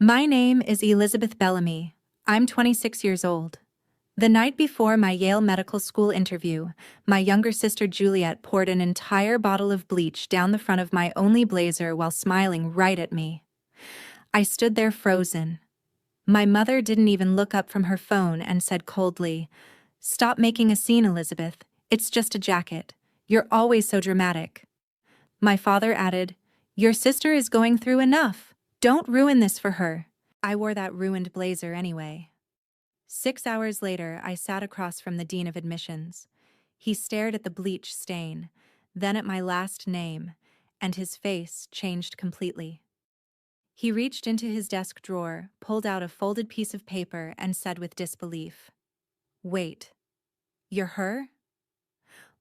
My name is Elizabeth Bellamy. I'm 26 years old. The night before my Yale Medical School interview, my younger sister Juliet poured an entire bottle of bleach down the front of my only blazer while smiling right at me. I stood there frozen. My mother didn't even look up from her phone and said coldly, "Stop making a scene, Elizabeth. It's just a jacket. You're always so dramatic." My father added, "Your sister is going through enough. Don't ruin this for her." I wore that ruined blazer anyway. 6 hours later, I sat across from the dean of admissions. He stared at the bleach stain, then at my last name, and his face changed completely. He reached into his desk drawer, pulled out a folded piece of paper, and said with disbelief, "Wait, you're her?"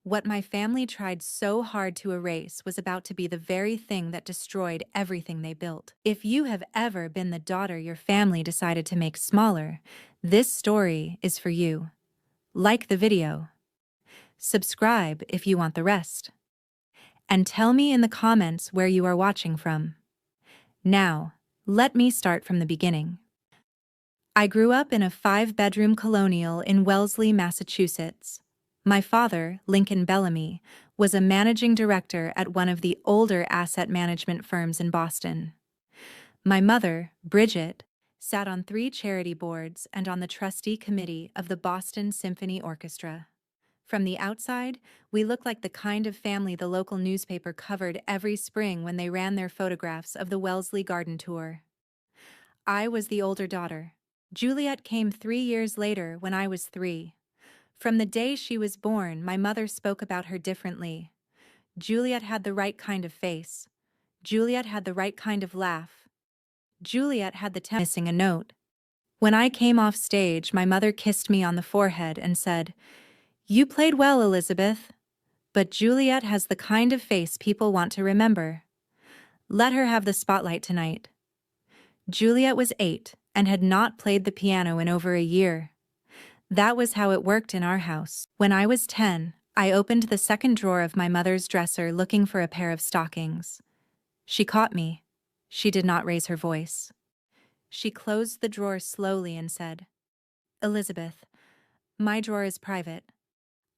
What my family tried so hard to erase was about to be the very thing that destroyed everything they built. If you have ever been the daughter your family decided to make smaller, this story is for you. Like the video. Subscribe if you want the rest. And tell me in the comments where you are watching from. Now, let me start from the beginning. I grew up in a 5-bedroom colonial in Wellesley, Massachusetts. My father, Lincoln Bellamy, was a managing director at one of the older asset management firms in Boston. My mother, Bridget, sat on 3 charity boards and on the trustee committee of the Boston Symphony Orchestra. From the outside, we looked like the kind of family the local newspaper covered every spring when they ran their photographs of the Wellesley Garden Tour. I was the older daughter. Juliet came 3 years later when I was 3. From the day she was born, my mother spoke about her differently. Juliet had the right kind of face. Juliet had the right kind of laugh. Juliet had the missing a note. When I came off stage, my mother kissed me on the forehead and said, "You played well, Elizabeth. But Juliet has the kind of face people want to remember. Let her have the spotlight tonight." Juliet was 8 and had not played the piano in over a year. That was how it worked in our house. When I was 10, I opened the second drawer of my mother's dresser looking for a pair of stockings. She caught me. She did not raise her voice. She closed the drawer slowly and said, "Elizabeth, my drawer is private.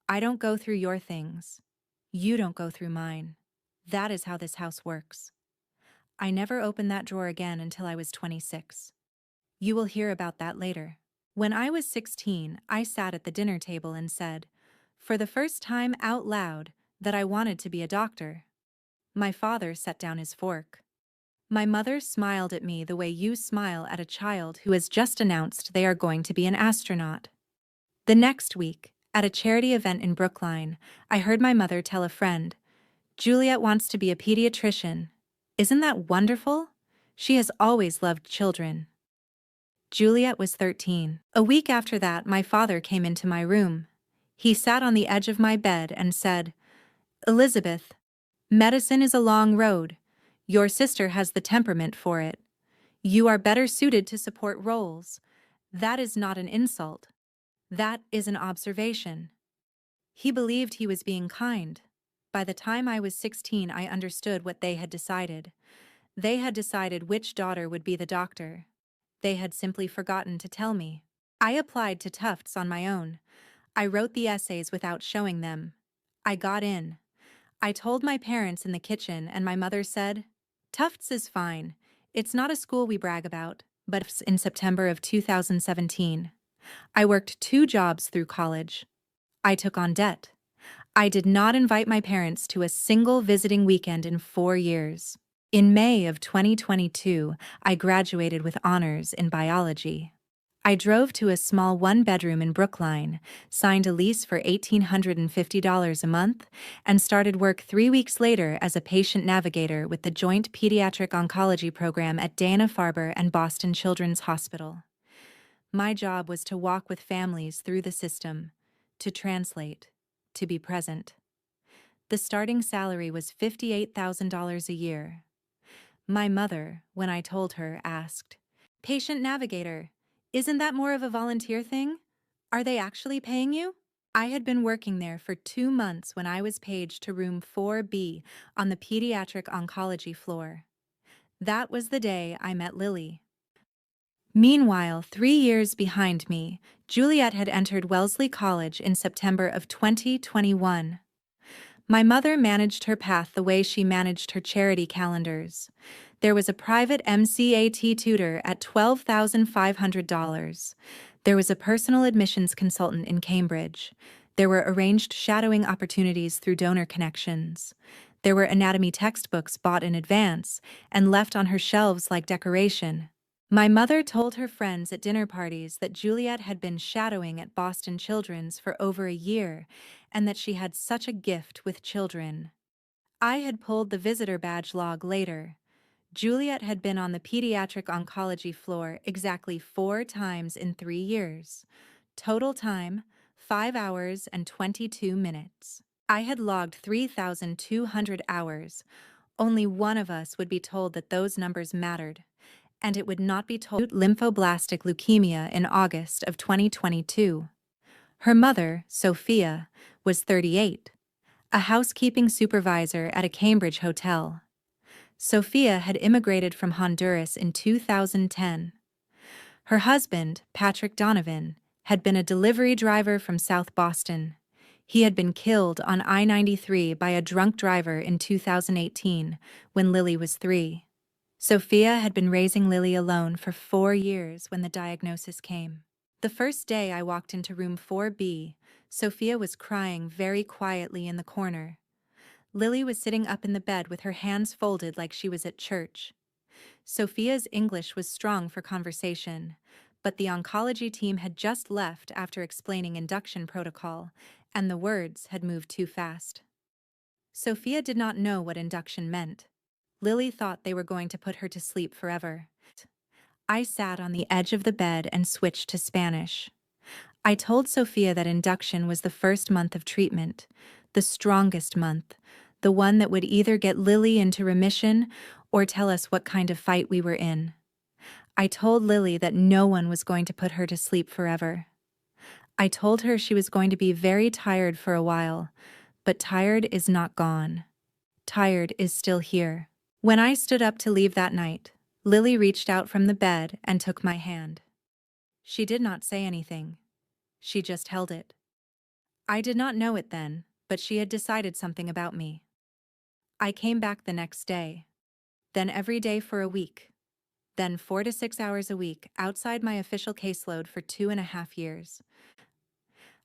I don't go through your things. You don't go through mine. That is how this house works." I never opened that drawer again until I was 26. You will hear about that later. When I was 16, I sat at the dinner table and said, for the first time out loud, that I wanted to be a doctor. My father set down his fork. My mother smiled at me the way you smile at a child who has just announced they are going to be an astronaut. The next week, at a charity event in Brookline, I heard my mother tell a friend, "Juliet wants to be a pediatrician. Isn't that wonderful? She has always loved children." Juliet was 13. A week after that, my father came into my room. He sat on the edge of my bed and said, "Elizabeth, medicine is a long road. Your sister has the temperament for it. You are better suited to support roles. That is not an insult. That is an observation." He believed he was being kind. By the time I was 16, I understood what they had decided. They had decided which daughter would be the doctor. They had simply forgotten to tell me. I applied to Tufts on my own. I wrote the essays without showing them. I got in. I told my parents in the kitchen, and my mother said, "Tufts is fine. It's not a school we brag about." But in September of 2017, I worked 2 jobs through college. I took on debt. I did not invite my parents to a single visiting weekend in 4 years. In May of 2022, I graduated with honors in biology. I drove to a small 1-bedroom in Brookline, signed a lease for $1,850 a month, and started work 3 weeks later as a patient navigator with the Joint Pediatric Oncology Program at Dana-Farber and Boston Children's Hospital. My job was to walk with families through the system, to translate, to be present. The starting salary was $58,000 a year. My mother, when I told her, asked, "Patient navigator, isn't that more of a volunteer thing? Are they actually paying you?" I had been working there for 2 months when I was paged to room 4B on the pediatric oncology floor. That was the day I met Lily. Meanwhile, 3 years behind me, Juliet had entered Wellesley College in September of 2021. My mother managed her path the way she managed her charity calendars. There was a private MCAT tutor at $12,500. There was a personal admissions consultant in Cambridge. There were arranged shadowing opportunities through donor connections. There were anatomy textbooks bought in advance and left on her shelves like decoration. My mother told her friends at dinner parties that Juliet had been shadowing at Boston Children's for over a year and that she had such a gift with children. I had pulled the visitor badge log later. Juliet had been on the pediatric oncology floor exactly 4 times in 3 years. Total time, 5 hours and 22 minutes. I had logged 3,200 hours. Only one of us would be told that those numbers mattered, and it would not be told. Lymphoblastic leukemia in August of 2022. Her mother, Sophia, was 38, a housekeeping supervisor at a Cambridge hotel. Sophia had immigrated from Honduras in 2010. Her husband, Patrick Donovan, had been a delivery driver from South Boston. He had been killed on I-93 by a drunk driver in 2018 when Lily was 3. Sophia had been raising Lily alone for 4 years when the diagnosis came. The first day I walked into room 4B, Sophia was crying very quietly in the corner. Lily was sitting up in the bed with her hands folded like she was at church. Sophia's English was strong for conversation, but the oncology team had just left after explaining induction protocol, and the words had moved too fast. Sophia did not know what induction meant. Lily thought they were going to put her to sleep forever. I sat on the edge of the bed and switched to Spanish. I told Sophia that induction was the first month of treatment, the strongest month, the one that would either get Lily into remission or tell us what kind of fight we were in. I told Lily that no one was going to put her to sleep forever. I told her she was going to be very tired for a while, but tired is not gone. Tired is still here. When I stood up to leave that night, Lily reached out from the bed and took my hand. She did not say anything. She just held it. I did not know it then, but she had decided something about me. I came back the next day, then every day for a week, then 4 to 6 hours a week outside my official caseload for 2.5 years.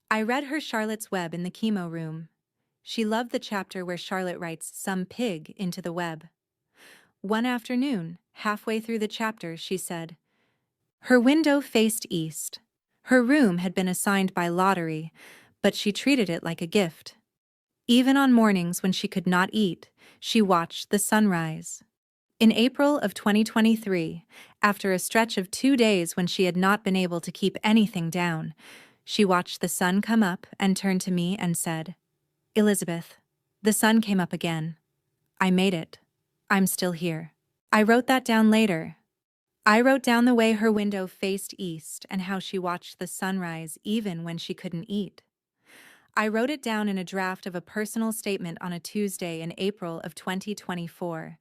I read her Charlotte's Web in the chemo room. She loved the chapter where Charlotte writes "some pig" into the web. One afternoon, halfway through the chapter, she said, "Her window faced east. Her room had been assigned by lottery, but she treated it like a gift. Even on mornings when she could not eat, she watched the sunrise." In April of 2023, after a stretch of 2 days when she had not been able to keep anything down, she watched the sun come up and turned to me and said, "Elizabeth, the sun came up again. I made it. I'm still here." I wrote that down later. I wrote down the way her window faced east and how she watched the sunrise even when she couldn't eat. I wrote it down in a draft of a personal statement on a Tuesday in April of 2024,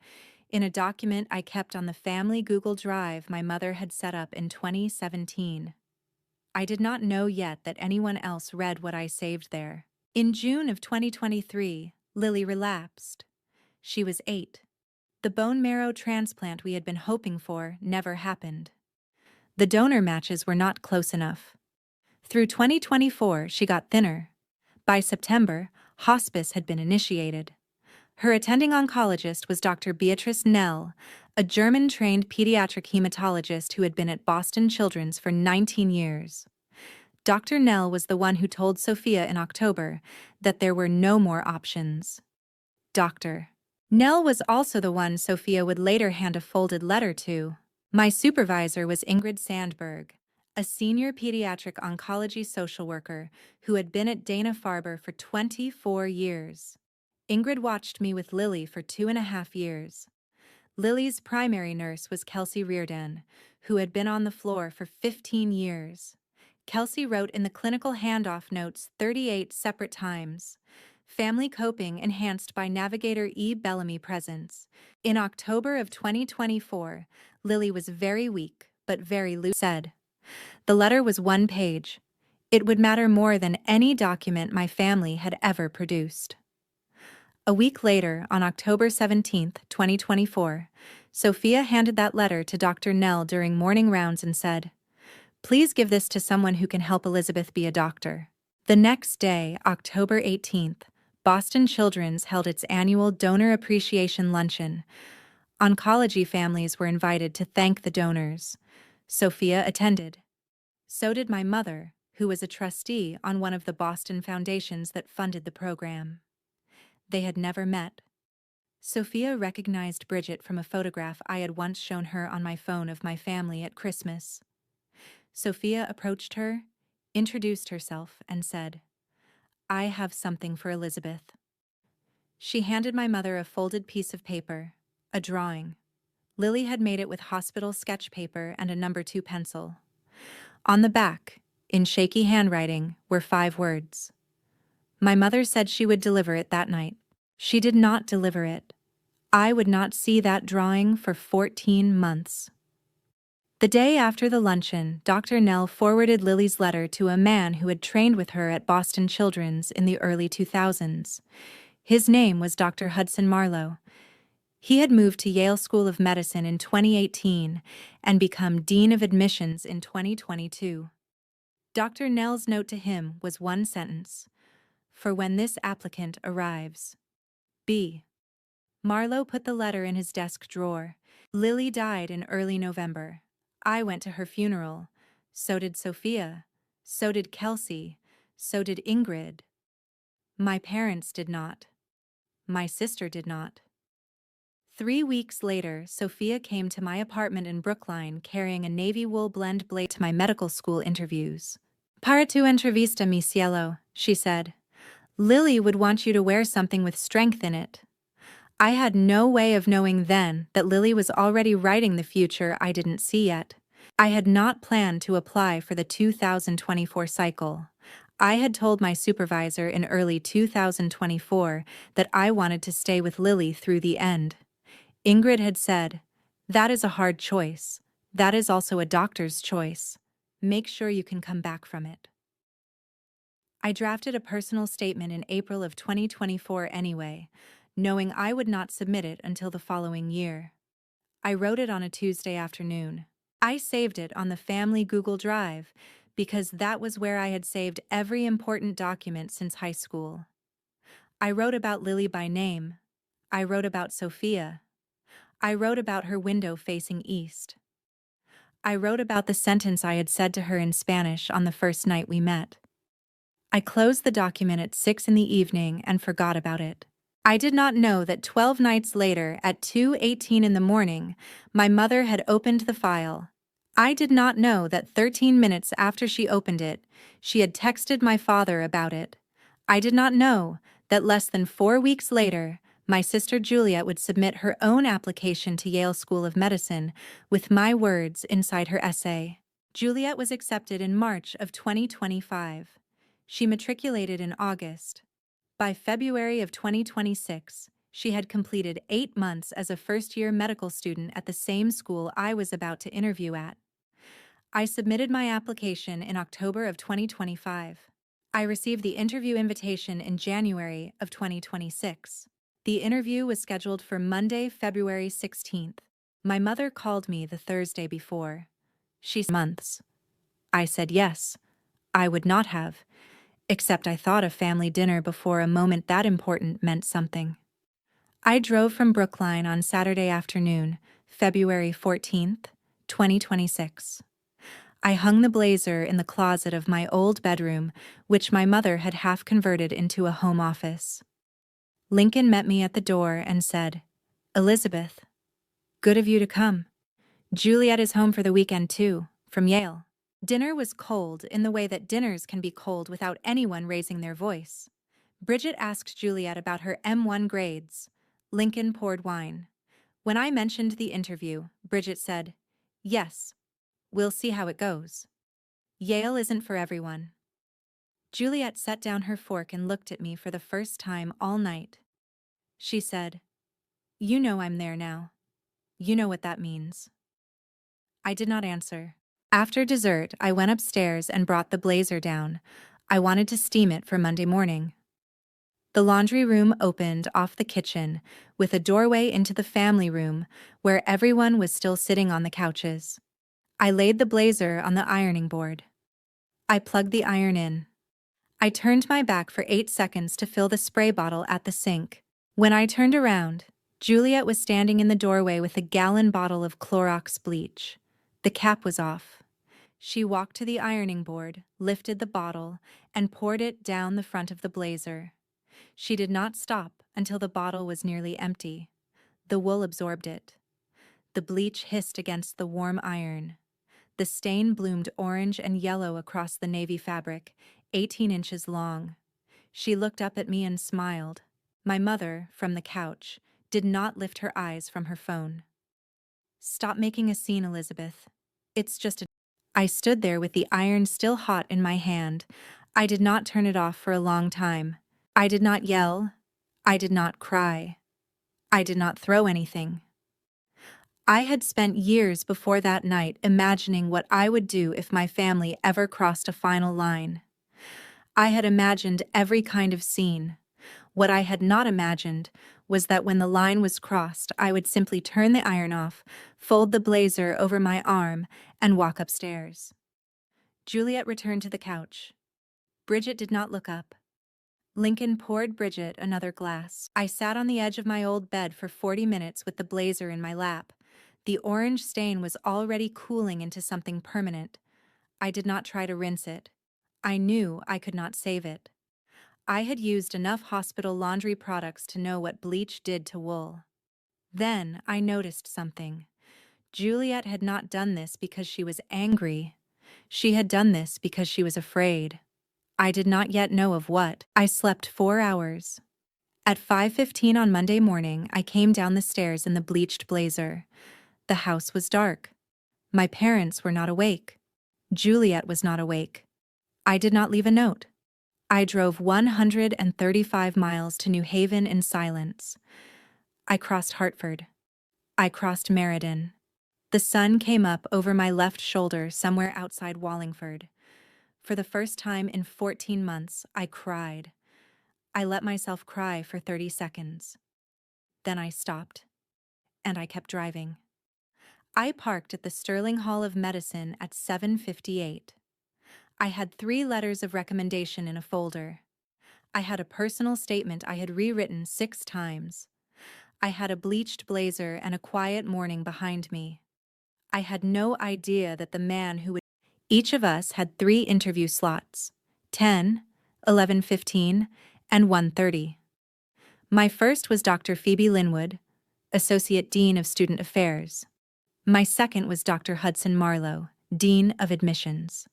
in a document I kept on the family Google Drive my mother had set up in 2017. I did not know yet that anyone else read what I saved there. In June of 2023, Lily relapsed. She was 8. The bone marrow transplant we had been hoping for never happened. The donor matches were not close enough. Through 2024, she got thinner. By September, hospice had been initiated. Her attending oncologist was Dr. Beatrice Nell, a German-trained pediatric hematologist who had been at Boston Children's for 19 years. Dr. Nell was the one who told Sophia in October that there were no more options. Dr. Nell was also the one Sophia would later hand a folded letter to. My supervisor was Ingrid Sandberg, a senior pediatric oncology social worker who had been at Dana-Farber for 24 years. Ingrid watched me with Lily for 2.5 years. Lily's primary nurse was Kelsey Reardon, who had been on the floor for 15 years. Kelsey wrote in the clinical handoff notes 38 separate times. Family coping enhanced by Navigator E. Bellamy presence. In October of 2024, Lily was very weak, but very loose, said. The letter was 1 page. It would matter more than any document my family had ever produced. A week later, on October 17, 2024, Sophia handed that letter to Dr. Nell during morning rounds and said, "Please give this to someone who can help Elizabeth be a doctor." The next day, October 18th, Boston Children's held its annual Donor Appreciation Luncheon. Oncology families were invited to thank the donors. Sophia attended. So did my mother, who was a trustee on one of the Boston foundations that funded the program. They had never met. Sophia recognized Bridget from a photograph I had once shown her on my phone of my family at Christmas. Sophia approached her, introduced herself, and said, "I have something for Elizabeth." She handed my mother a folded piece of paper, a drawing. Lily had made it with hospital sketch paper and a number 2 pencil. On the back, in shaky handwriting, were 5 words. My mother said she would deliver it that night. She did not deliver it. I would not see that drawing for 14 months. The day after the luncheon, Dr. Nell forwarded Lily's letter to a man who had trained with her at Boston Children's in the early 2000s. His name was Dr. Hudson Marlowe. He had moved to Yale School of Medicine in 2018 and become Dean of Admissions in 2022. Dr. Nell's note to him was 1 sentence: "For when this applicant arrives, B." Marlowe put the letter in his desk drawer. Lily died in early November. I went to her funeral. So did Sophia. So did Kelsey. So did Ingrid. My parents did not. My sister did not. 3 weeks later, Sophia came to my apartment in Brookline carrying a navy wool blend blade to my medical school interviews. "Para tu entrevista, mi cielo," she said. "Lily would want you to wear something with strength in it." I had no way of knowing then that Lily was already writing the future I didn't see yet. I had not planned to apply for the 2024 cycle. I had told my supervisor in early 2024 that I wanted to stay with Lily through the end. Ingrid had said, "That is a hard choice. That is also a doctor's choice. Make sure you can come back from it." I drafted a personal statement in April of 2024 anyway, knowing I would not submit it until the following year. I wrote it on a Tuesday afternoon. I saved it on the family Google Drive because that was where I had saved every important document since high school. I wrote about Lily by name. I wrote about Sophia. I wrote about her window facing east. I wrote about the sentence I had said to her in Spanish on the first night we met. I closed the document at 6 in the evening and forgot about it. I did not know that 12 nights later, at 2:18 in the morning, my mother had opened the file. I did not know that 13 minutes after she opened it, she had texted my father about it. I did not know that less than 4 weeks later, my sister Juliet would submit her own application to Yale School of Medicine with my words inside her essay. Juliet was accepted in March of 2025. She matriculated in August. By February of 2026, she had completed 8 months as a first-year medical student at the same school I was about to interview at. I submitted my application in October of 2025. I received the interview invitation in January of 2026. The interview was scheduled for Monday, February 16th. My mother called me the Thursday before. She said, "Months." I said yes. I would not have, except I thought a family dinner before a moment that important meant something. I drove from Brookline on Saturday afternoon, February 14th, 2026. I hung the blazer in the closet of my old bedroom, which my mother had half converted into a home office. Lincoln met me at the door and said, "Elizabeth, good of you to come. Juliet is home for the weekend too, from Yale." Dinner was cold in the way that dinners can be cold without anyone raising their voice. Bridget asked Juliet about her M1 grades. Lincoln poured wine. When I mentioned the interview, Bridget said, "Yes, we'll see how it goes. Yale isn't for everyone." Juliet set down her fork and looked at me for the first time all night. She said, "You know I'm there now. You know what that means." I did not answer. After dessert, I went upstairs and brought the blazer down. I wanted to steam it for Monday morning. The laundry room opened off the kitchen, with a doorway into the family room, where everyone was still sitting on the couches. I laid the blazer on the ironing board. I plugged the iron in. I turned my back for 8 seconds to fill the spray bottle at the sink. When I turned around, Juliet was standing in the doorway with a gallon bottle of Clorox bleach. The cap was off. She walked to the ironing board, lifted the bottle, and poured it down the front of the blazer. She did not stop until the bottle was nearly empty. The wool absorbed it. The bleach hissed against the warm iron. The stain bloomed orange and yellow across the navy fabric, 18 inches long. She looked up at me and smiled. My mother, from the couch, did not lift her eyes from her phone. "Stop making a scene, Elizabeth. It's just a..." I stood there with the iron still hot in my hand. I did not turn it off for a long time. I did not yell. I did not cry. I did not throw anything. I had spent years before that night imagining what I would do if my family ever crossed a final line. I had imagined every kind of scene. What I had not imagined was that when the line was crossed, I would simply turn the iron off, fold the blazer over my arm, and walk upstairs. Juliet returned to the couch. Bridget did not look up. Lincoln poured Bridget another glass. I sat on the edge of my old bed for 40 minutes with the blazer in my lap. The orange stain was already cooling into something permanent. I did not try to rinse it. I knew I could not save it. I had used enough hospital laundry products to know what bleach did to wool. Then I noticed something. Juliet had not done this because she was angry. She had done this because she was afraid. I did not yet know of what. I slept 4 hours. At 5:15 on Monday morning, I came down the stairs in the bleached blazer. The house was dark. My parents were not awake. Juliet was not awake. I did not leave a note. I drove 135 miles to New Haven in silence. I crossed Hartford. I crossed Meriden. The sun came up over my left shoulder somewhere outside Wallingford. For the first time in 14 months, I cried. I let myself cry for 30 seconds. Then I stopped, and I kept driving. I parked at the Sterling Hall of Medicine at 7:58. I had 3 letters of recommendation in a folder. I had a personal statement I had rewritten 6 times. I had a bleached blazer and a quiet morning behind me. I had no idea that the man who would... Each of us had 3 interview slots, 10, 11:15, and 1:30. My first was Dr. Phoebe Linwood, Associate Dean of Student Affairs. My second was Dr. Hudson Marlowe, Dean of Admissions.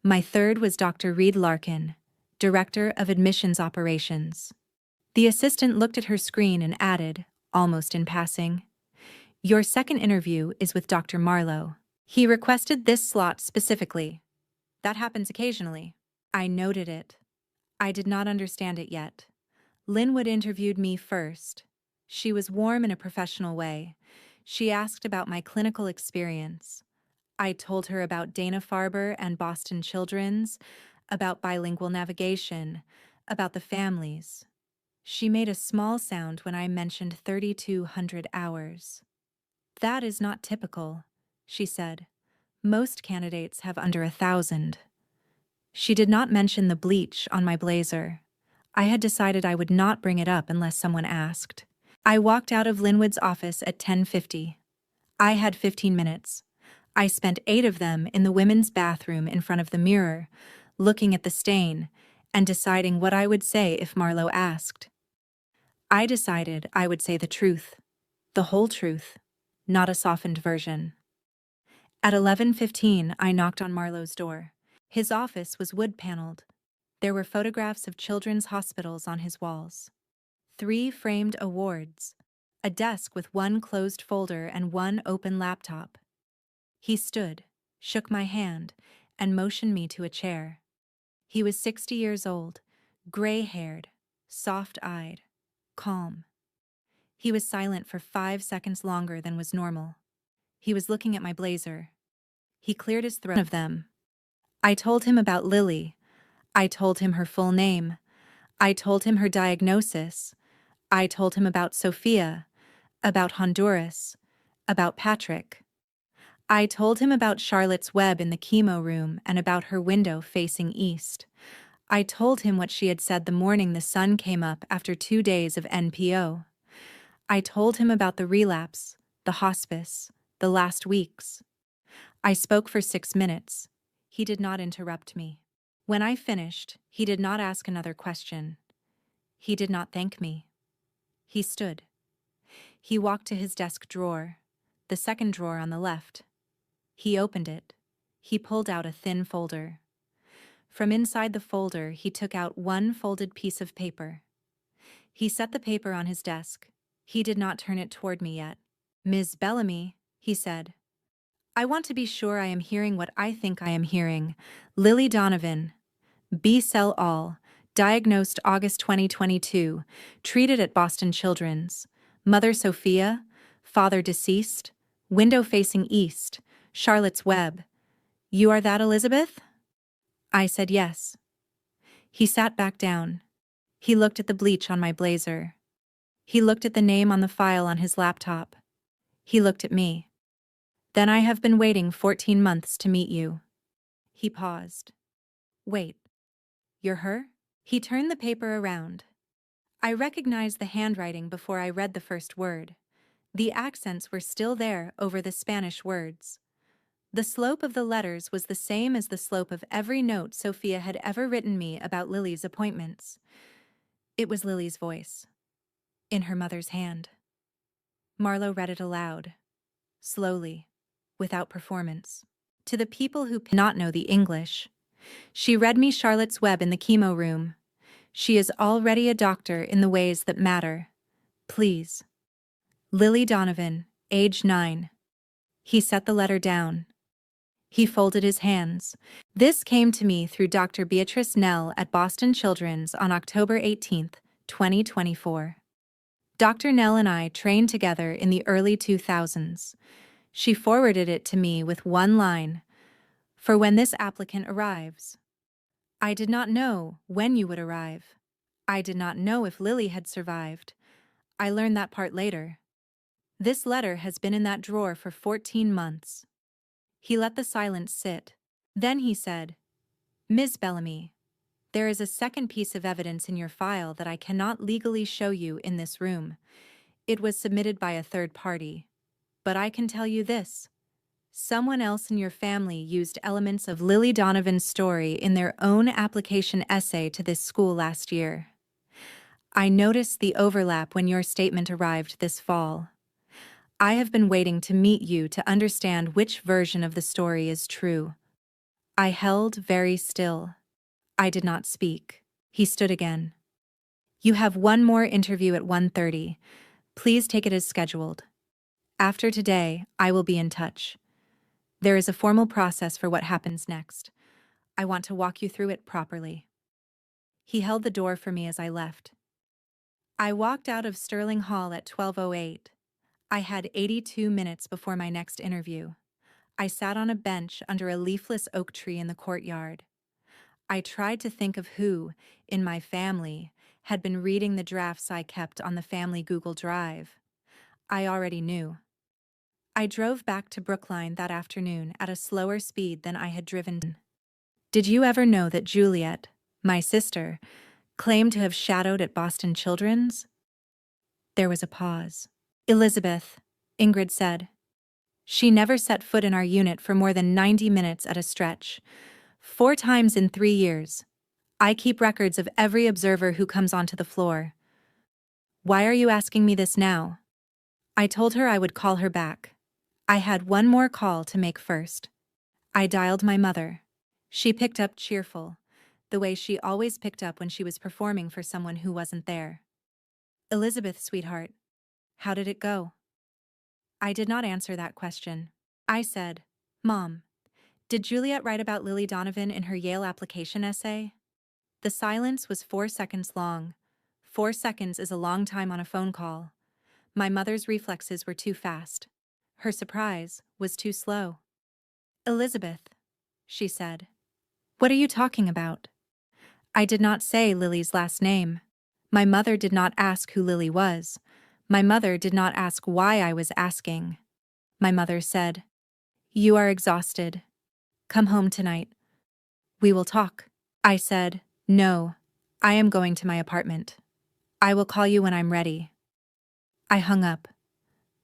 My third was Dr. Reed Larkin, Director of Admissions Operations. The assistant looked at her screen and added, almost in passing, "Your second interview is with Dr. Marlowe. He requested this slot specifically. That happens occasionally." I noted it. I did not understand it yet. Linwood interviewed me first. She was warm in a professional way. She asked about my clinical experience. I told her about Dana-Farber and Boston Children's, about bilingual navigation, about the families. She made a small sound when I mentioned 3,200 hours. "That is not typical," she said. "Most candidates have under 1,000. She did not mention the bleach on my blazer. I had decided I would not bring it up unless someone asked. I walked out of Linwood's office at 10:50. I had 15 minutes. I spent 8 of them in the women's bathroom in front of the mirror, looking at the stain and deciding what I would say if Marlowe asked. I decided I would say the truth, the whole truth, not a softened version. At 11:15, I knocked on Marlowe's door. His office was wood-paneled. There were photographs of children's hospitals on his walls. 3 framed awards, a desk with 1 closed folder and 1 open laptop. He stood, shook my hand, and motioned me to a chair. He was 60 years old, gray-haired, soft-eyed, calm. He was silent for 5 seconds longer than was normal. He was looking at my blazer. He cleared his throat of them. I told him about Lily. I told him her full name. I told him her diagnosis. I told him about Sophia, about Honduras, about Patrick. I told him about Charlotte's Web in the chemo room and about her window facing east. I told him what she had said the morning the sun came up after 2 days of NPO. I told him about the relapse, the hospice, the last weeks. I spoke for 6 minutes. He did not interrupt me. When I finished, he did not ask another question. He did not thank me. He stood. He walked to his desk drawer, the second drawer on the left. He opened it. He pulled out a thin folder. From inside the folder, he took out one folded piece of paper. He set the paper on his desk. He did not turn it toward me yet. "Ms. Bellamy," he said. "I want to be sure I am hearing what I think I am hearing. Lily Donovan, B-cell all, diagnosed August 2022, treated at Boston Children's. Mother Sophia, father deceased, window facing east, Charlotte's Web. You are that Elizabeth?" I said yes. He sat back down. He looked at the bleach on my blazer. He looked at the name on the file on his laptop. He looked at me. "Then I have been waiting 14 months to meet you." He paused. "Wait. You're her?" He turned the paper around. I recognized the handwriting before I read the first word. The accents were still there over the Spanish words. The slope of the letters was the same as the slope of every note Sophia had ever written me about Lily's appointments. It was Lily's voice, in her mother's hand. Marlowe read it aloud, slowly, without performance. To the people who cannot know the English, she read me Charlotte's Web in the chemo room. She is already a doctor in the ways that matter. Please. Lily Donovan, age 9. He set the letter down. He folded his hands. This came to me through Dr. Beatrice Nell at Boston Children's on October 18, 2024. Dr. Nell and I trained together in the early 2000s. She forwarded it to me with one line: "For when this applicant arrives." I did not know when you would arrive. I did not know if Lily had survived. I learned that part later. This letter has been in that drawer for 14 months. He let the silence sit. Then he said, "Ms. Bellamy, there is a second piece of evidence in your file that I cannot legally show you in this room. It was submitted by a third party. But I can tell you this. Someone else in your family used elements of Lily Donovan's story in their own application essay to this school last year. I noticed the overlap when your statement arrived this fall. I have been waiting to meet you to understand which version of the story is true." I held very still. I did not speak. He stood again. "You have one more interview at 1:30. Please take it as scheduled. After today, I will be in touch. There is a formal process for what happens next. I want to walk you through it properly." He held the door for me as I left. I walked out of Sterling Hall at 12:08. I had 82 minutes before my next interview. I sat on a bench under a leafless oak tree in the courtyard. I tried to think of who, in my family, had been reading the drafts I kept on the family Google Drive. I already knew. I drove back to Brookline that afternoon at a slower speed than I had driven. Did you ever know that Juliet, my sister, claimed to have shadowed at Boston Children's? There was a pause. "Elizabeth," Ingrid said. "She never set foot in our unit for more than 90 minutes at a stretch. 4 times in 3 years. I keep records of every observer who comes onto the floor." "Why are you asking me this now?" I told her I would call her back. I had one more call to make first. I dialed my mother. She picked up cheerful, the way she always picked up when she was performing for someone who wasn't there. "Elizabeth, sweetheart, how did it go?" I did not answer that question. I said, "Mom, did Juliet write about Lily Donovan in her Yale application essay?" The silence was 4 seconds long. 4 seconds is a long time on a phone call. My mother's reflexes were too fast. Her surprise was too slow. Elizabeth, she said. What are you talking about? I did not say Lily's last name. My mother did not ask who Lily was. My mother did not ask why I was asking. My mother said, "You are exhausted. Come home tonight. We will talk." I said, "No, I am going to my apartment. I will call you when I'm ready." I hung up.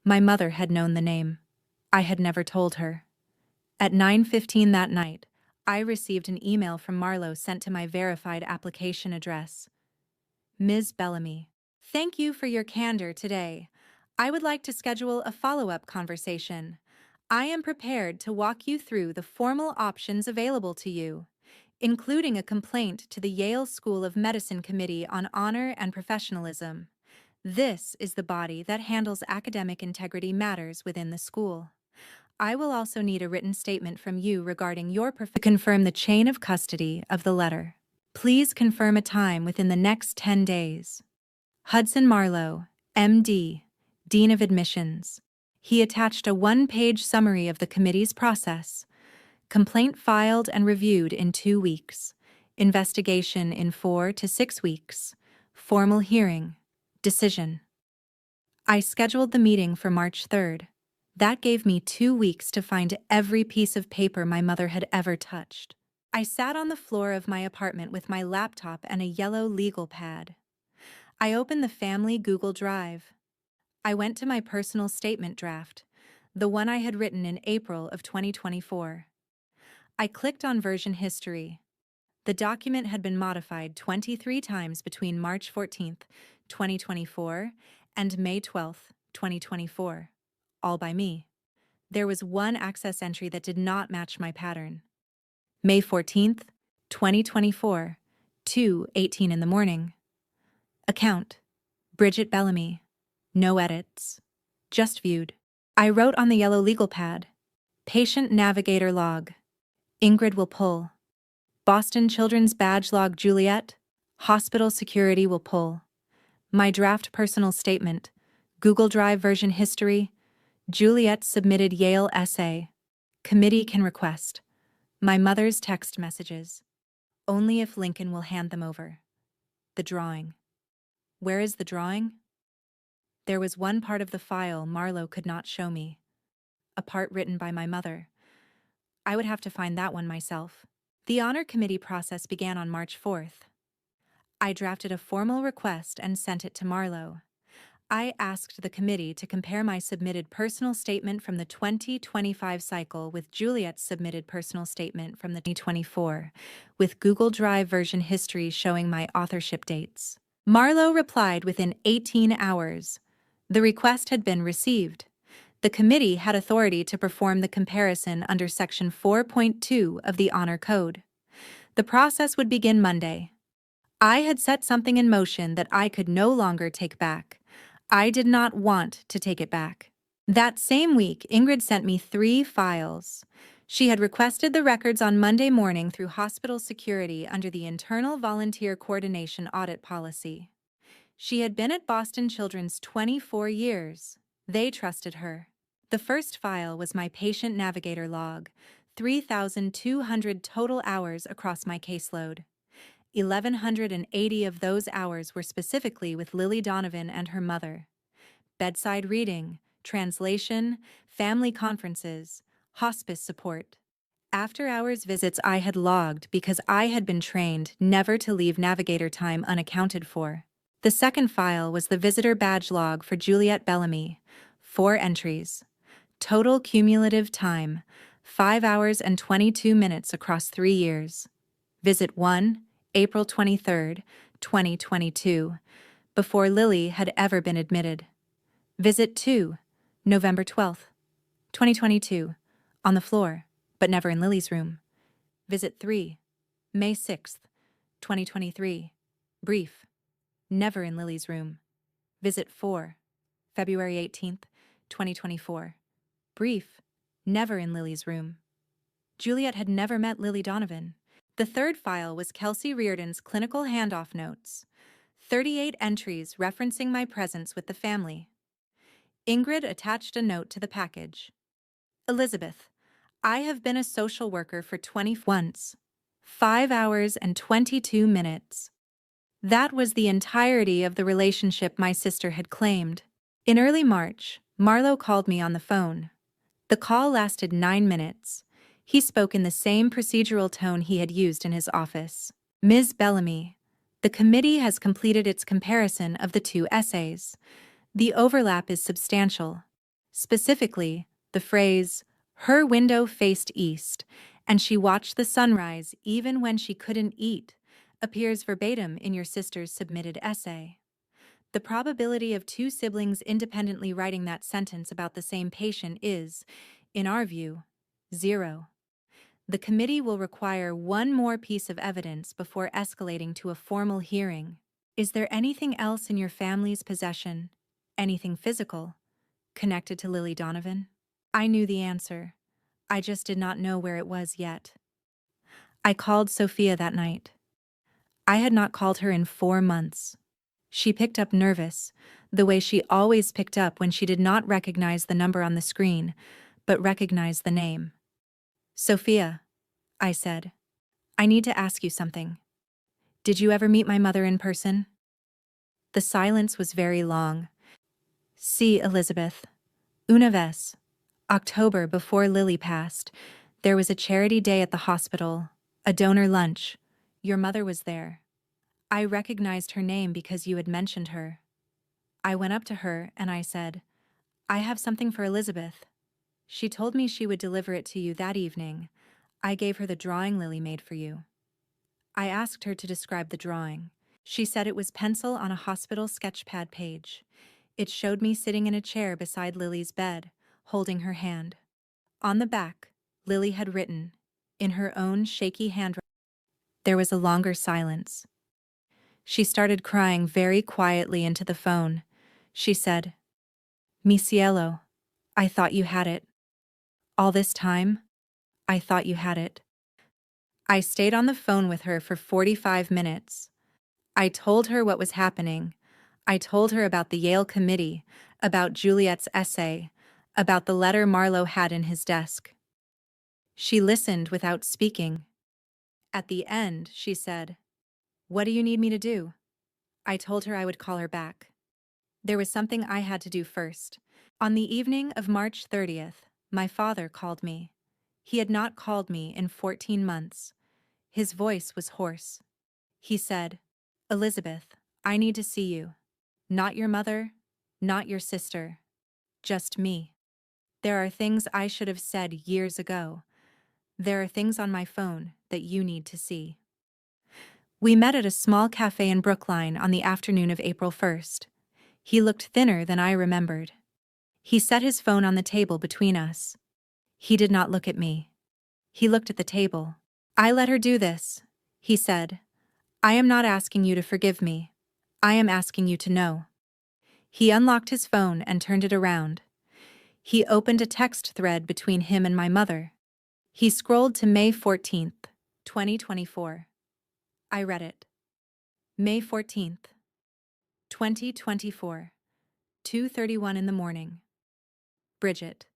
My mother had known the name. I had never told her. At 9:15 that night, I received an email from Marlowe sent to my verified application address. Ms. Bellamy, thank you for your candor today. I would like to schedule a follow-up conversation. I am prepared to walk you through the formal options available to you, including a complaint to the Yale School of Medicine Committee on Honor and Professionalism. This is the body that handles academic integrity matters within the school. I will also need a written statement from you regarding your to confirm the chain of custody of the letter. Please confirm a time within the next 10 days. Hudson Marlowe, M.D., Dean of Admissions. He attached a one-page summary of the committee's process. Complaint filed and reviewed in 2 weeks. Investigation in 4 to 6 weeks. Formal hearing. Decision. I scheduled the meeting for March 3rd. That gave me 2 weeks to find every piece of paper my mother had ever touched. I sat on the floor of my apartment with my laptop and a yellow legal pad. I opened the family Google Drive. I went to my personal statement draft, the one I had written in April of 2024. I clicked on version history. The document had been modified 23 times between March 14th, 2024 and May 12th, 2024. All by me. There was one access entry that did not match my pattern. May 14th, 2024, 2:18 in the morning. Account: Bridget Bellamy. No edits. Just viewed. I wrote on the yellow legal pad. Patient Navigator Log. Ingrid will pull. Boston Children's Badge Log Juliet. Hospital Security will pull. My draft personal statement. Google Drive version history. Juliet submitted Yale essay. Committee can request. My mother's text messages. Only if Lincoln will hand them over. The drawing. Where is the drawing? There was one part of the file Marlowe could not show me. A part written by my mother. I would have to find that one myself. The honor committee process began on March 4th. I drafted a formal request and sent it to Marlowe. I asked the committee to compare my submitted personal statement from the 2025 cycle with Juliet's submitted personal statement from the 2024, with Google Drive version history showing my authorship dates. Marlowe replied within 18 hours. The request had been received. The committee had authority to perform the comparison under Section 4.2 of the Honor Code. The process would begin Monday. I had set something in motion that I could no longer take back. I did not want to take it back. That same week, Ingrid sent me 3 files. She had requested the records on Monday morning through hospital security under the Internal Volunteer Coordination Audit Policy. She had been at Boston Children's 24 years. They trusted her. The first file was my patient navigator log, 3,200 total hours across my caseload. 1,180 of those hours were specifically with Lily Donovan and her mother. Bedside reading, translation, family conferences, hospice support. After-hours visits I had logged because I had been trained never to leave navigator time unaccounted for. The second file was the visitor badge log for Juliet Bellamy, 4 entries. Total cumulative time, 5 hours and 22 minutes across 3 years. Visit 1, April 23, 2022, before Lily had ever been admitted. Visit 2, November 12, 2022, on the floor, but never in Lily's room. Visit 3, May 6, 2023, brief, never in Lily's room. Visit 4, February 18, 2024, brief, never in Lily's room. Juliet had never met Lily Donovan. The third file was Kelsey Reardon's clinical handoff notes, 38 entries referencing my presence with the family. Ingrid attached a note to the package. Elizabeth, I have been a social worker for 20 once. 5 hours and 22 minutes. That was the entirety of the relationship my sister had claimed. In early March, Marlowe called me on the phone. The call lasted 9 minutes. He spoke in the same procedural tone he had used in his office. Ms. Bellamy, the committee has completed its comparison of the two essays. The overlap is substantial. Specifically, the phrase, "Her window faced east, and she watched the sunrise even when she couldn't eat," appears verbatim in your sister's submitted essay. The probability of two siblings independently writing that sentence about the same patient is, in our view, 0. The committee will require one more piece of evidence before escalating to a formal hearing. Is there anything else in your family's possession, anything physical, connected to Lily Donovan? I knew the answer. I just did not know where it was yet. I called Sophia that night. I had not called her in 4 months. She picked up nervous, the way she always picked up when she did not recognize the number on the screen, but recognized the name. "Sophia," I said, "I need to ask you something. Did you ever meet my mother in person?" The silence was very long. "See, Elizabeth. Una vez. October before Lily passed. There was a charity day at the hospital, a donor lunch. Your mother was there. I recognized her name because you had mentioned her. I went up to her and I said, 'I have something for Elizabeth.' She told me she would deliver it to you that evening. I gave her the drawing Lily made for you. I asked her to describe the drawing. She said it was pencil on a hospital sketchpad page. It showed me sitting in a chair beside Lily's bed, holding her hand. On the back, Lily had written, in her own shaky handwriting." There was a longer silence. She started crying very quietly into the phone. She said, "Mi cielo, I thought you had it. All this time, I thought you had it." I stayed on the phone with her for 45 minutes. I told her what was happening. I told her about the Yale committee, about Juliet's essay, about the letter Marlowe had in his desk. She listened without speaking. At the end, she said, "What do you need me to do?" I told her I would call her back. There was something I had to do first. On the evening of March 30th, my father called me. He had not called me in 14 months. His voice was hoarse. He said, "Elizabeth, I need to see you. Not your mother, not your sister, just me. There are things I should have said years ago. There are things on my phone that you need to see." We met at a small cafe in Brookline on the afternoon of April 1st. He looked thinner than I remembered. He set his phone on the table between us. He did not look at me. He looked at the table. "I let her do this," he said. "I am not asking you to forgive me. I am asking you to know." He unlocked his phone and turned it around. He opened a text thread between him and my mother. He scrolled to May 14th, 2024. I read it. May 14th, 2024, 2:31 in the morning. Bridget.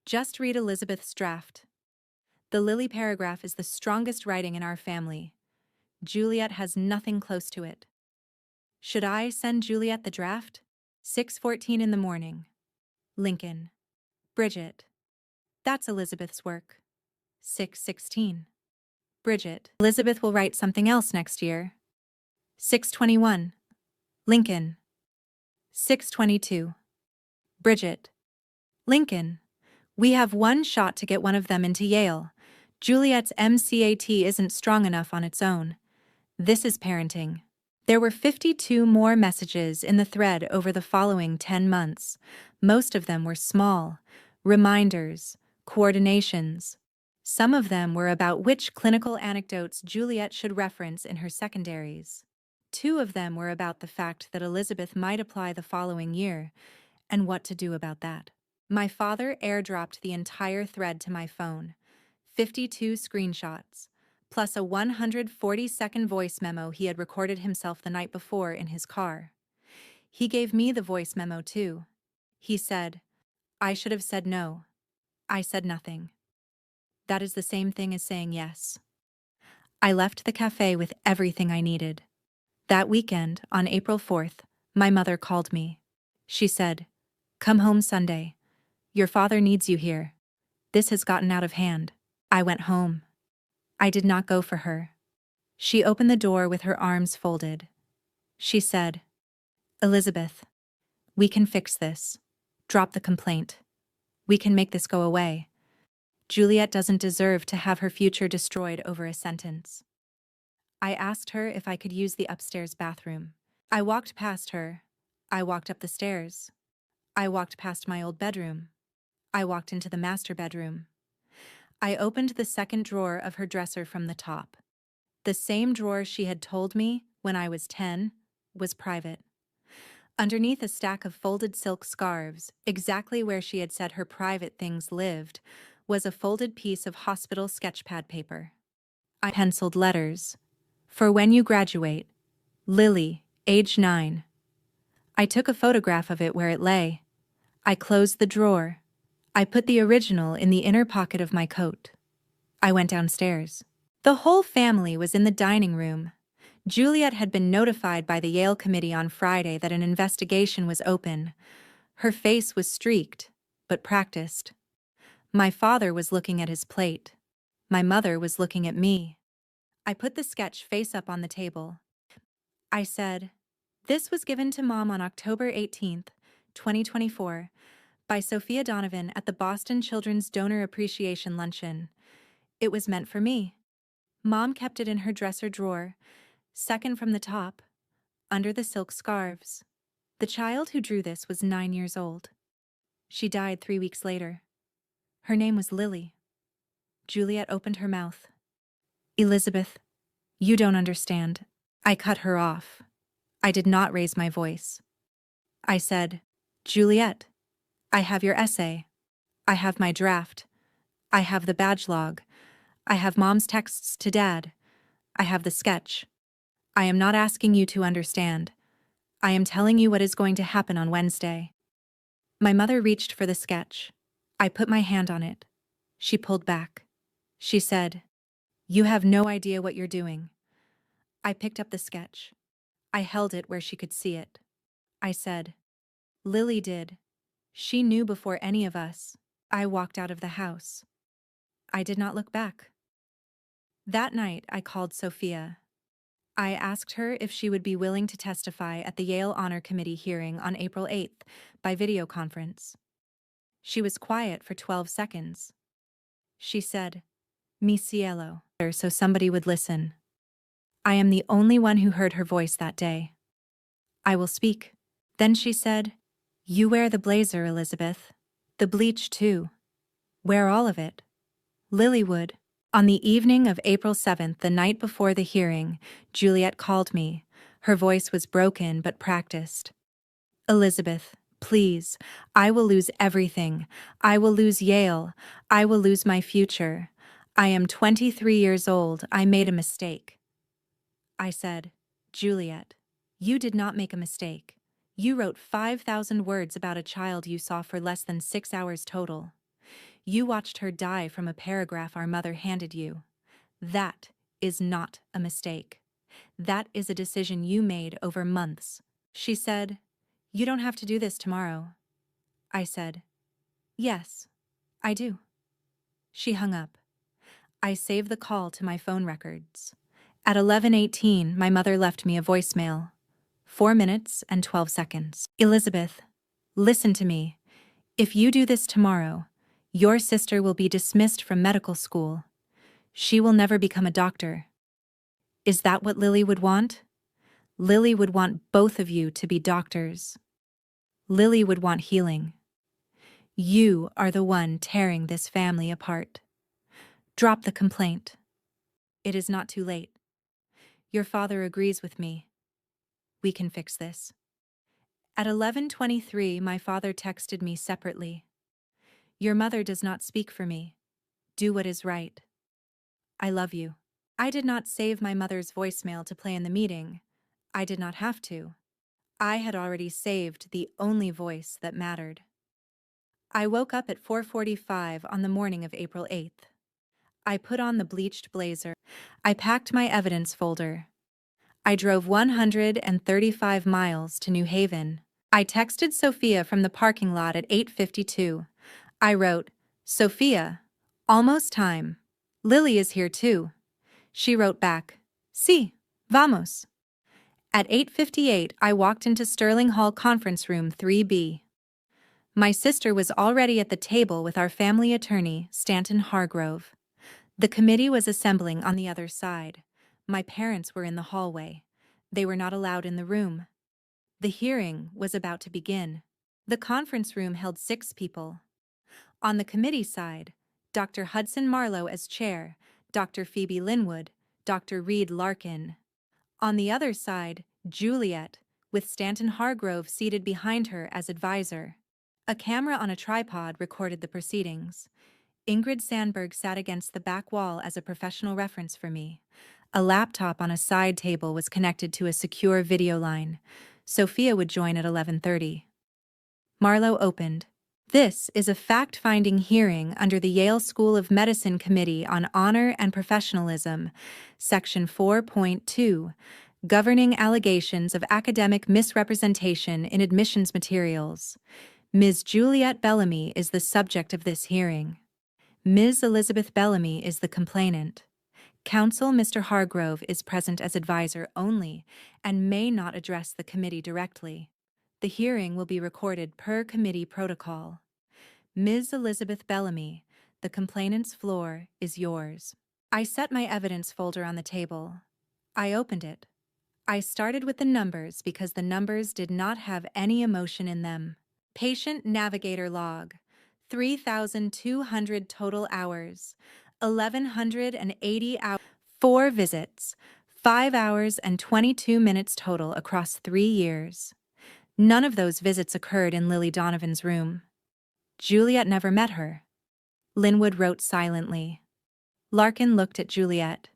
Just read Elizabeth's draft. The Lily paragraph is the strongest writing in our family. Juliet has nothing close to it. Should I send Juliet the draft? 6:14 in the morning. Lincoln. Bridget. That's Elizabeth's work. 6:16. Bridget. Elizabeth will write something else next year. 6:21. Lincoln. 6:22. Bridget. Lincoln. We have one shot to get one of them into Yale. Juliet's MCAT isn't strong enough on its own. This is parenting. There were 52 more messages in the thread over the following 10 months. Most of them were small, reminders, coordinations. Some of them were about which clinical anecdotes Juliet should reference in her secondaries. 2 of them were about the fact that Elizabeth might apply the following year, and what to do about that. My father airdropped the entire thread to my phone, 52 screenshots, plus a 140-second voice memo he had recorded himself the night before in his car. He gave me the voice memo too. He said, "I should have said no." I said nothing. That is the same thing as saying yes. I left the cafe with everything I needed. That weekend, on April 4th, my mother called me. She said, "Come home Sunday. Your father needs you here. This has gotten out of hand." I went home. I did not go for her. She opened the door with her arms folded. She said, "Elizabeth, we can fix this. Drop the complaint. We can make this go away. Juliet doesn't deserve to have her future destroyed over a sentence." I asked her if I could use the upstairs bathroom. I walked past her. I walked up the stairs. I walked past my old bedroom. I walked into the master bedroom. I opened the second drawer of her dresser from the top. The same drawer she had told me, when I was 10, was private. Underneath a stack of folded silk scarves, exactly where she had said her private things lived, was a folded piece of hospital sketchpad paper. I penciled letters. "For when you graduate. Lily, age 9. I took a photograph of it where it lay. I closed the drawer. I put the original in the inner pocket of my coat. I went downstairs. The whole family was in the dining room. Juliet had been notified by the Yale committee on Friday that an investigation was open. Her face was streaked, but practiced. My father was looking at his plate. My mother was looking at me. I put the sketch face up on the table. I said, "This was given to Mom on October 18th, 2024, by Sophia Donovan at the Boston Children's Donor Appreciation Luncheon. It was meant for me." Mom kept it in her dresser drawer, second from the top, under the silk scarves. The child who drew this was 9 years old. She died 3 weeks later. Her name was Lily. Juliet opened her mouth. "Elizabeth, you don't understand." I cut her off. I did not raise my voice. I said, "Juliet, I have your essay. I have my draft. I have the badge log. I have Mom's texts to Dad. I have the sketch. I am not asking you to understand. I am telling you what is going to happen on Wednesday." My mother reached for the sketch. I put my hand on it. She pulled back. She said, "You have no idea what you're doing." I picked up the sketch. I held it where she could see it. I said, "Lily did. She knew before any of us." I walked out of the house. I did not look back. That night, I called Sophia. I asked her if she would be willing to testify at the Yale Honor Committee hearing on April 8th by video conference. She was quiet for 12 seconds. She said, "Mi cielo," so somebody would listen. I am the only one who heard her voice that day. "I will speak." Then she said, "You wear the blazer, Elizabeth. The bleach, too. Wear all of it." Lily would. On the evening of April 7th, the night before the hearing, Juliet called me. Her voice was broken but practiced. "Elizabeth, please, I will lose everything. I will lose Yale. I will lose my future. I am 23 years old. I made a mistake." I said, "Juliet, you did not make a mistake. You wrote 5,000 words about a child you saw for less than 6 hours total. You watched her die from a paragraph our mother handed you. That is not a mistake. That is a decision you made over months." She said, "You don't have to do this tomorrow." I said, "Yes, I do." She hung up. I saved the call to my phone records. At 11:18, my mother left me a voicemail. 4 minutes and 12 seconds. "Elizabeth, listen to me. If you do this tomorrow, your sister will be dismissed from medical school. She will never become a doctor. Is that what Lily would want? Lily would want both of you to be doctors. Lily would want healing. You are the one tearing this family apart. Drop the complaint. It is not too late. Your father agrees with me. We can fix this." At 11:23, my father texted me separately. "Your mother does not speak for me. Do what is right. I love you." I did not save my mother's voicemail to play in the meeting. I did not have to. I had already saved the only voice that mattered. I woke up at 4:45 on the morning of April 8th. I put on the bleached blazer. I packed my evidence folder. I drove 135 miles to New Haven. I texted Sophia from the parking lot at 8:52. I wrote, "Sophia, almost time. Lily is here too." She wrote back, "Sí, vamos." At 8:58, I walked into Sterling Hall Conference Room 3B. My sister was already at the table with our family attorney, Stanton Hargrove. The committee was assembling on the other side. My parents were in the hallway. They were not allowed in the room. The hearing was about to begin. The conference room held 6 people. On the committee side, Dr. Hudson Marlowe as chair, Dr. Phoebe Linwood, Dr. Reed Larkin. On the other side, Juliet, with Stanton Hargrove seated behind her as advisor. A camera on a tripod recorded the proceedings. Ingrid Sandberg sat against the back wall as a professional reference for me. A laptop on a side table was connected to a secure video line. Sophia would join at 11:30. Marlowe opened. "This is a fact-finding hearing under the Yale School of Medicine Committee on Honor and Professionalism, Section 4.2, governing allegations of academic misrepresentation in admissions materials. Ms. Juliet Bellamy is the subject of this hearing. Ms. Elizabeth Bellamy is the complainant. Counsel Mr. Hargrove is present as advisor only and may not address the committee directly. The hearing will be recorded per committee protocol. Ms. Elizabeth Bellamy, the complainant's floor is yours." I set my evidence folder on the table. I opened it. I started with the numbers because the numbers did not have any emotion in them. Patient navigator log. 3,200 total hours, 1,180 hours, 4 visits, 5 hours and 22 minutes total across 3 years. None of those visits occurred in Lily Donovan's room. Juliet never met her. Linwood wrote silently. Larkin looked at Juliet.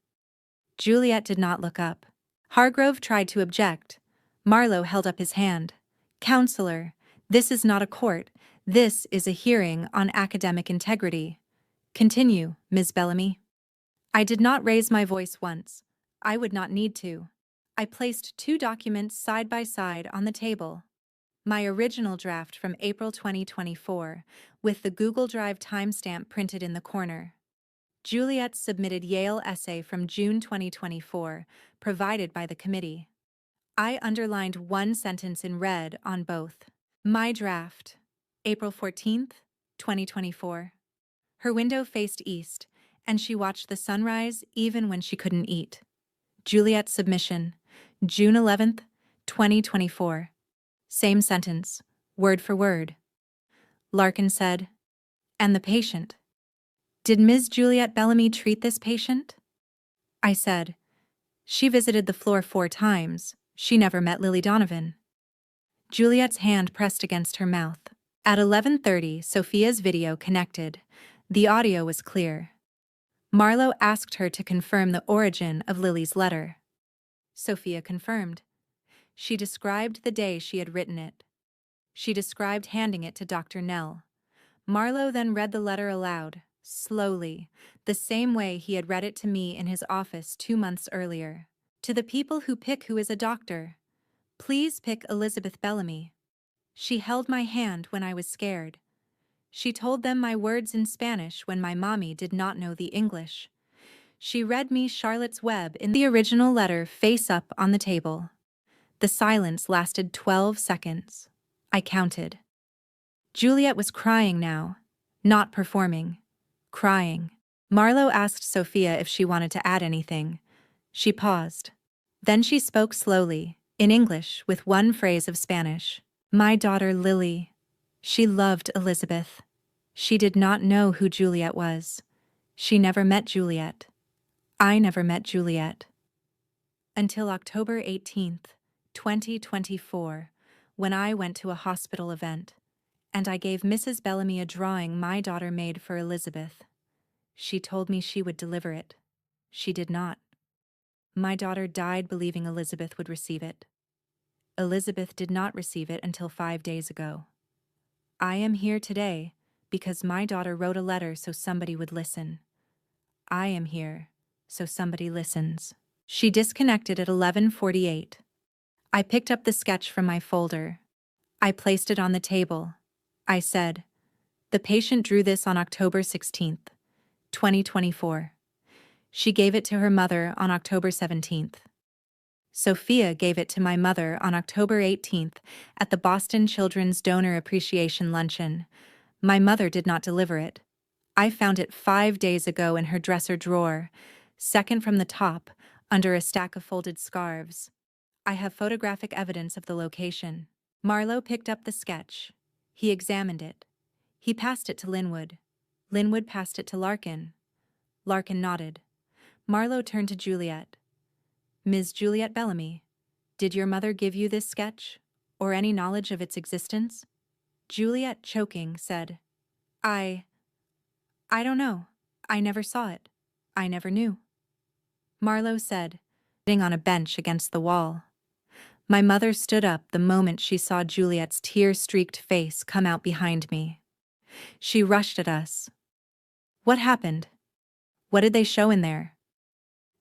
Juliet did not look up. Hargrove tried to object. Marlowe held up his hand. "Counselor, this is not a court. This is a hearing on academic integrity. Continue, Ms. Bellamy." I did not raise my voice once. I would not need to. I placed 2 documents side by side on the table. My original draft from April 2024, with the Google Drive timestamp printed in the corner. Juliet's submitted Yale essay from June 2024, provided by the committee. I underlined one sentence in red on both. My draft. April 14th, 2024. Her window faced east, and she watched the sunrise even when she couldn't eat. Juliet's submission. June 11th, 2024. Same sentence, word for word. Larkin said, "And the patient. Did Ms. Juliet Bellamy treat this patient?" I said, "She visited the floor 4 times. She never met Lily Donovan." Juliet's hand pressed against her mouth. At 11:30, Sophia's video connected. The audio was clear. Marlowe asked her to confirm the origin of Lily's letter. Sophia confirmed. She described the day she had written it. She described handing it to Dr. Nell. Marlowe then read the letter aloud, slowly, the same way he had read it to me in his office 2 months earlier. "To the people who pick who is a doctor, please pick Elizabeth Bellamy. She held my hand when I was scared. She told them my words in Spanish when my mommy did not know the English. She read me Charlotte's Web in the original letter face up on the table." The silence lasted 12 seconds. I counted. Juliet was crying now, not performing, crying. Marlowe asked Sophia if she wanted to add anything. She paused. Then she spoke slowly, in English with one phrase of Spanish. "My daughter Lily. She loved Elizabeth. She did not know who Juliet was. She never met Juliet. I never met Juliet." Until October 18th, 2024, when I went to a hospital event, and I gave Mrs. Bellamy a drawing my daughter made for Elizabeth. She told me she would deliver it. She did not. My daughter died believing Elizabeth would receive it. Elizabeth did not receive it until 5 days ago. I am here today because my daughter wrote a letter so somebody would listen. I am here, so somebody listens. She disconnected at 11:48. I picked up the sketch from my folder. I placed it on the table. I said, "The patient drew this on October 16th, 2024. She gave it to her mother on October 17th. Sophia gave it to my mother on October 18th at the Boston Children's Donor Appreciation Luncheon. My mother did not deliver it. I found it 5 days ago in her dresser drawer, second from the top, under a stack of folded scarves. I have photographic evidence of the location." Marlowe picked up the sketch. He examined it. He passed it to Linwood. Linwood passed it to Larkin. Larkin nodded. Marlowe turned to Juliet. "Ms. Juliet Bellamy, did your mother give you this sketch, or any knowledge of its existence?" Juliet, choking, said, I don't know. I never saw it. I never knew." Marlowe said, sitting on a bench against the wall. My mother stood up the moment she saw Juliet's tear-streaked face come out behind me. She rushed at us. "What happened? What did they show in there?"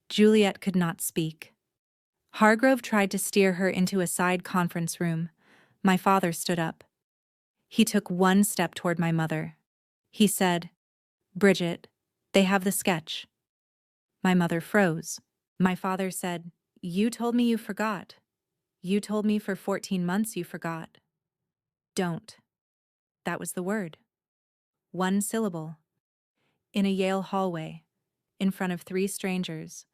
Juliet could not speak. Hargrove tried to steer her into a side conference room. My father stood up. He took one step toward my mother. He said, "Bridget, they have the sketch." My mother froze. My father said, "You told me you forgot. You told me for 14 months you forgot." "Don't." That was the word. One syllable. In a Yale hallway, in front of 3 strangers,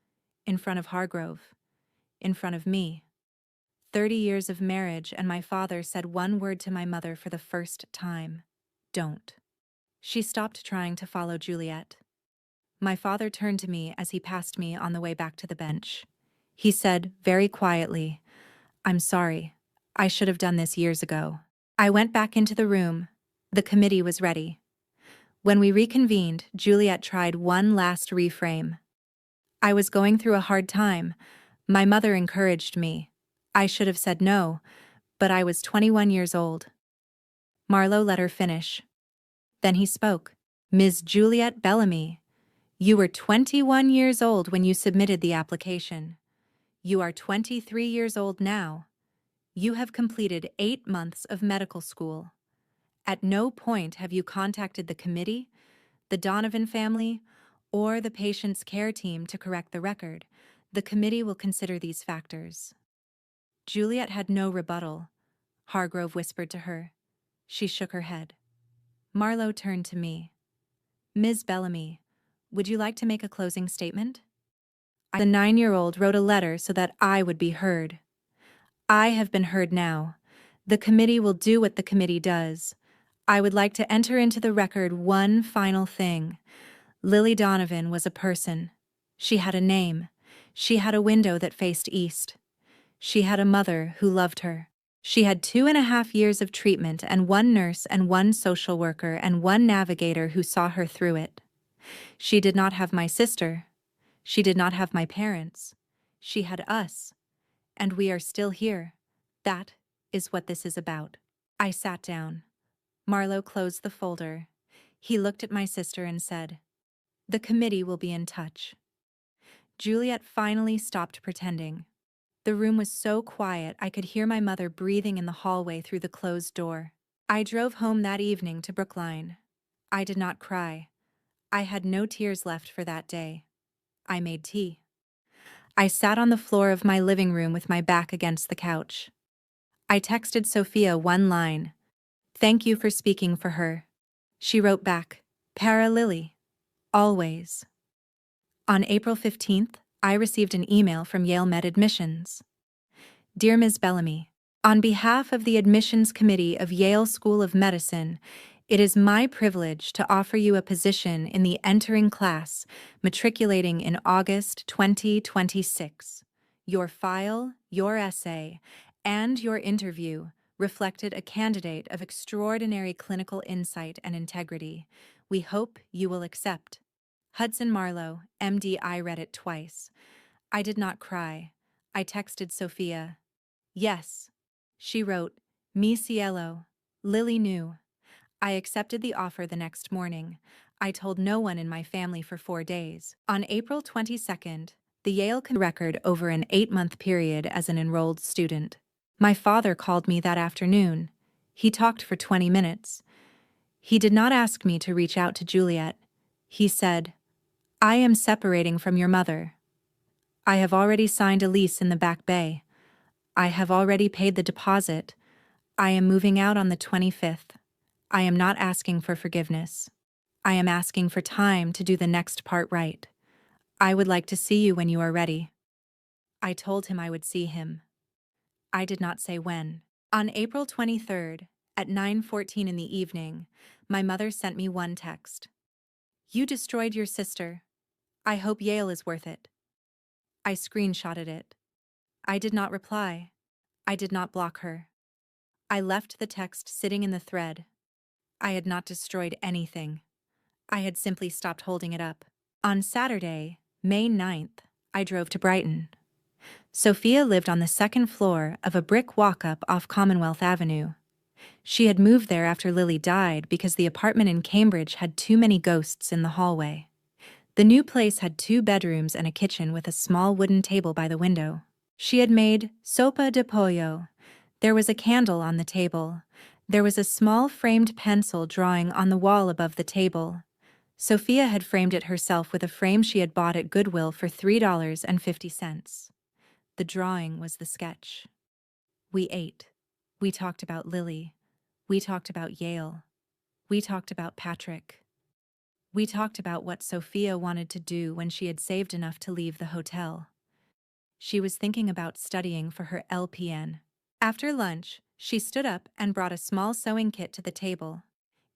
in front of Hargrove, in front of me. 30 years of marriage, and my father said one word to my mother for the first time. "Don't." She stopped trying to follow Juliet. My father turned to me as he passed me on the way back to the bench. He said, very quietly, "I'm sorry. I should have done this years ago." I went back into the room. The committee was ready. When we reconvened, Juliet tried one last reframe. "I was going through a hard time. My mother encouraged me. I should have said no, but I was 21 years old." Marlowe let her finish. Then he spoke. "Ms. Juliet Bellamy, you were 21 years old when you submitted the application. You are 23 years old now. You have completed 8 months of medical school. At no point have you contacted the committee, the Donovan family, or the patient's care team to correct the record. The committee will consider these factors." Juliet had no rebuttal. Hargrove whispered to her. She shook her head. Marlowe turned to me. "Ms. Bellamy, would you like to make a closing statement?" The 9-year-old wrote a letter so that I would be heard. I have been heard now. The committee will do what the committee does. I would like to enter into the record one final thing. Lily Donovan was a person. She had a name. She had a window that faced east. She had a mother who loved her. She had 2.5 years of treatment and 1 nurse and 1 social worker and 1 navigator who saw her through it. She did not have my sister. She did not have my parents. She had us. And we are still here. That is what this is about. I sat down. Marlowe closed the folder. He looked at my sister and said, "The committee will be in touch." Juliet finally stopped pretending. The room was so quiet I could hear my mother breathing in the hallway through the closed door. I drove home that evening to Brookline. I did not cry. I had no tears left for that day. I made tea. I sat on the floor of my living room with my back against the couch. I texted Sophia one line. "Thank you for speaking for her." She wrote back, "Para Lily. Always." On April 15th, I received an email from Yale Med Admissions. "Dear Ms. Bellamy, on behalf of the Admissions Committee of Yale School of Medicine, it is my privilege to offer you a position in the entering class matriculating in August 2026. Your file, your essay, and your interview reflected a candidate of extraordinary clinical insight and integrity. We hope you will accept. Hudson Marlowe, MD." I read it twice. I did not cry. I texted Sophia. "Yes." She wrote, "Mi cielo." Lily knew. I accepted the offer the next morning. I told no one in my family for 4 days. On April 22nd, the Yale record over an 8-month period as an enrolled student. My father called me that afternoon. He talked for 20 minutes. He did not ask me to reach out to Juliet. He said, "I am separating from your mother. I have already signed a lease in the Back Bay. I have already paid the deposit. I am moving out on the 25th. I am not asking for forgiveness. I am asking for time to do the next part right. I would like to see you when you are ready." I told him I would see him. I did not say when. On April 23rd, at 9:14 in the evening, my mother sent me one text. "You destroyed your sister. I hope Yale is worth it." I screenshotted it. I did not reply. I did not block her. I left the text sitting in the thread. I had not destroyed anything. I had simply stopped holding it up. On Saturday, May 9th, I drove to Brighton. Sophia lived on the second floor of a brick walk-up off Commonwealth Avenue. She had moved there after Lily died because the apartment in Cambridge had too many ghosts in the hallway. The new place had 2 bedrooms and a kitchen with a small wooden table by the window. She had made sopa de pollo. There was a candle on the table. There was a small framed pencil drawing on the wall above the table. Sophia had framed it herself with a frame she had bought at Goodwill for $3.50. The drawing was the sketch. We ate. We talked about Lily. We talked about Yale. We talked about Patrick. We talked about what Sophia wanted to do when she had saved enough to leave the hotel. She was thinking about studying for her LPN. After lunch, she stood up and brought a small sewing kit to the table.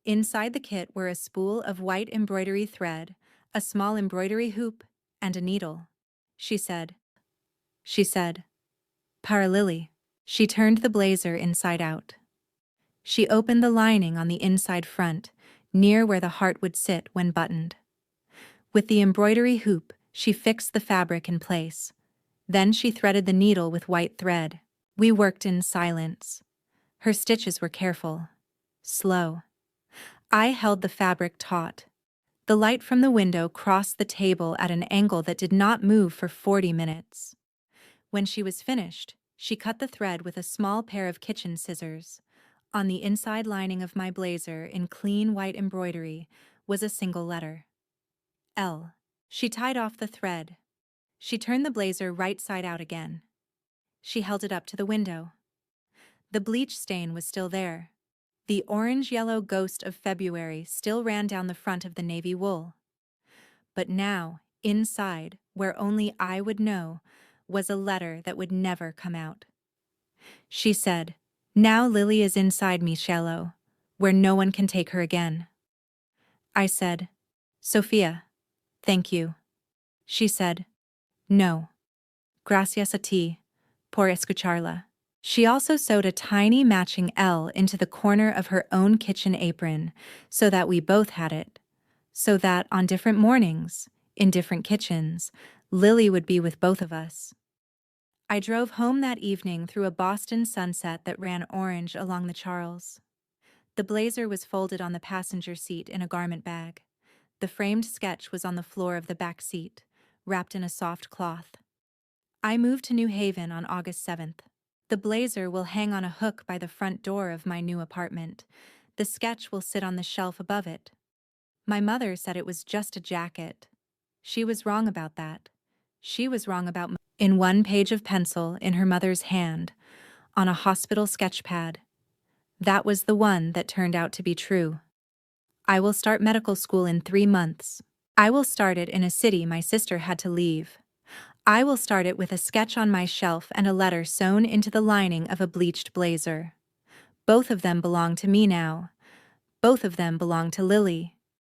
Inside the kit were a spool of white embroidery thread, a small embroidery hoop, and a needle. She said, "Para Lily." She turned the blazer inside out. She opened the lining on the inside front, near where the heart would sit when buttoned. With the embroidery hoop, she fixed the fabric in place. Then she threaded the needle with white thread. We worked in silence. Her stitches were careful, slow. I held the fabric taut. The light from the window crossed the table at an angle that did not move for 40 minutes. When she was finished, she cut the thread with a small pair of kitchen scissors. On the inside lining of my blazer, in clean white embroidery, was a single letter. L. She tied off the thread. She turned the blazer right side out again. She held it up to the window. The bleach stain was still there. The orange-yellow ghost of February still ran down the front of the navy wool. But now, inside, where only I would know, was a letter that would never come out. She said, "Now Lily is inside me shallow, where no one can take her again." I said, "Sophia, thank you." She said, "No. Gracias a ti, por escucharla." She also sewed a tiny matching L into the corner of her own kitchen apron so that we both had it, so that on different mornings, in different kitchens, Lily would be with both of us. I drove home that evening through a Boston sunset that ran orange along the Charles. The blazer was folded on the passenger seat in a garment bag. The framed sketch was on the floor of the back seat, wrapped in a soft cloth. I moved to New Haven on August 7th. The blazer will hang on a hook by the front door of my new apartment. The sketch will sit on the shelf above it. My mother said it was just a jacket. She was wrong about that. She was wrong about in one page of pencil in her mother's hand, on a hospital sketch pad. That was the one that turned out to be true. I will start medical school in 3 months. I will start it in a city my sister had to leave. I will start it with a sketch on my shelf and a letter sewn into the lining of a bleached blazer. Both of them belong to me now. Both of them belong to Lily.